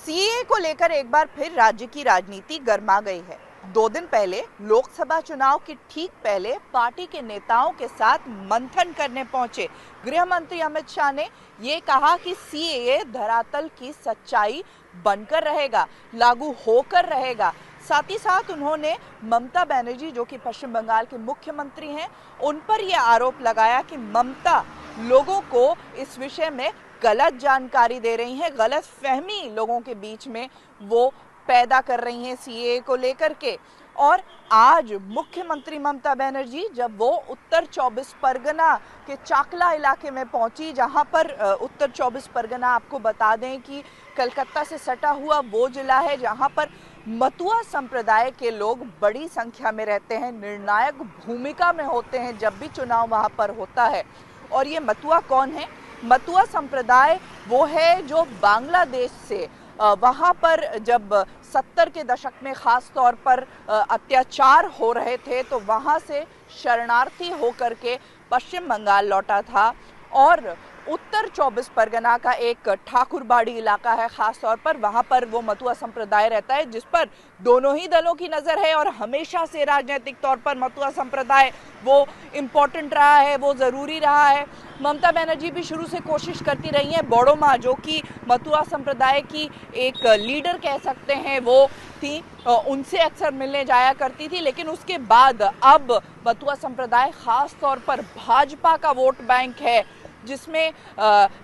CAA को लेकर एक बार फिर राज्य की राजनीति गर्मा गई है। 2 दिन पहले लोकसभा चुनाव के ठीक पहले पार्टी के नेताओं के साथ मंथन करने पहुंचे गृह मंत्री अमित शाह ने ये कहा कि सीएए धरातल की सच्चाई बनकर रहेगा, लागू होकर रहेगा। साथ ही साथ उन्होंने ममता बनर्जी जो कि पश्चिम बंगाल के मुख्यमंत्री हैं, उन पर यह आरोप लगाया कि ममता लोगों को इस विषय में गलत जानकारी दे रही हैं, गलत फहमी लोगों के बीच में वो पैदा कर रही हैं सीएए को लेकर के। और आज मुख्यमंत्री ममता बनर्जी जब वो उत्तर 24 परगना के चाकला इलाके में पहुंची, जहां पर उत्तर 24 परगना आपको बता दें कि कलकत्ता से सटा हुआ वो जिला है जहां पर मतुआ संप्रदाय के लोग बड़ी संख्या में रहते हैं, निर्णायक भूमिका में होते हैं जब भी चुनाव वहां पर होता है। और ये मतुआ कौन है? मतुआ संप्रदाय वो है जो बांग्लादेश से वहाँ पर जब 70 के दशक में ख़ास तौर पर अत्याचार हो रहे थे तो वहाँ से शरणार्थी होकर के पश्चिम बंगाल लौटा था। और उत्तर 24 परगना का एक ठाकुरबाड़ी इलाका है, ख़ास तौर पर वहाँ पर वो मतुआ संप्रदाय रहता है, जिस पर दोनों ही दलों की नज़र है। और हमेशा से राजनीतिक तौर पर मतुआ संप्रदाय वो इम्पोर्टेंट रहा है, वो ज़रूरी रहा है। ममता बनर्जी भी शुरू से कोशिश करती रही हैं। बोडो माँ जो कि मतुआ संप्रदाय की एक लीडर कह सकते हैं वो थी, उनसे अक्सर मिलने जाया करती थी। लेकिन उसके बाद अब मतुआ संप्रदाय ख़ास तौर पर भाजपा का वोट बैंक है, जिसमें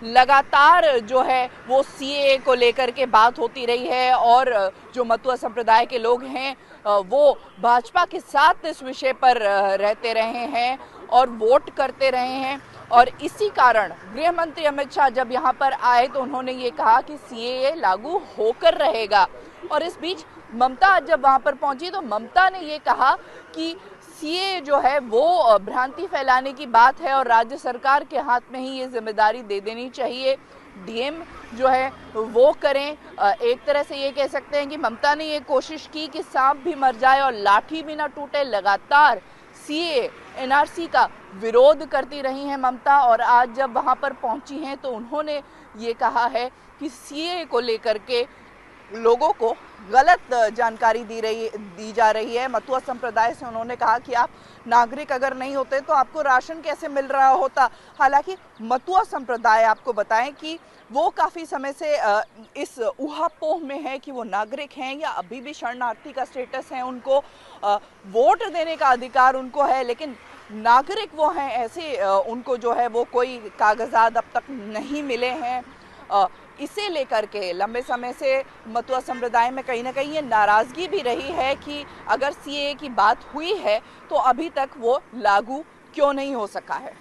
लगातार जो है वो सीएए को लेकर के बात होती रही है। और जो मतुआ संप्रदाय के लोग हैं वो भाजपा के साथ इस विषय पर रहते रहे हैं और वोट करते रहे हैं। और इसी कारण गृह मंत्री अमित शाह जब यहाँ पर आए तो उन्होंने ये कहा कि सीएए लागू होकर रहेगा। और इस बीच ममता जब वहाँ पर पहुँची तो ममता ने ये कहा कि सीएए जो है वो भ्रांति फैलाने की बात है और राज्य सरकार के हाथ में ही ये जिम्मेदारी दे देनी चाहिए, डीएम जो है वो करें। एक तरह से ये कह सकते हैं कि ममता ने ये कोशिश की कि सांप भी मर जाए और लाठी भी ना टूटे। लगातार सीएए एनआरसी का विरोध करती रही हैं ममता, और आज जब वहाँ पर पहुँची हैं तो उन्होंने ये कहा है कि सीएए को लेकर के लोगों को गलत जानकारी दी जा रही है। मतुआ संप्रदाय से उन्होंने कहा कि आप नागरिक अगर नहीं होते तो आपको राशन कैसे मिल रहा होता। हालांकि मतुआ संप्रदाय आपको बताएं कि वो काफ़ी समय से इस ऊहापोह में है कि वो नागरिक हैं या अभी भी शरणार्थी का स्टेटस है, उनको वोट देने का अधिकार उनको है, लेकिन नागरिक वो हैं ऐसे उनको जो है वो कोई कागजात अब तक नहीं मिले हैं। इसे लेकर के लंबे समय से मतुआ संप्रदाय में कहीं ना कहीं ये नाराज़गी भी रही है कि अगर सीएए की बात हुई है तो अभी तक वो लागू क्यों नहीं हो सका है।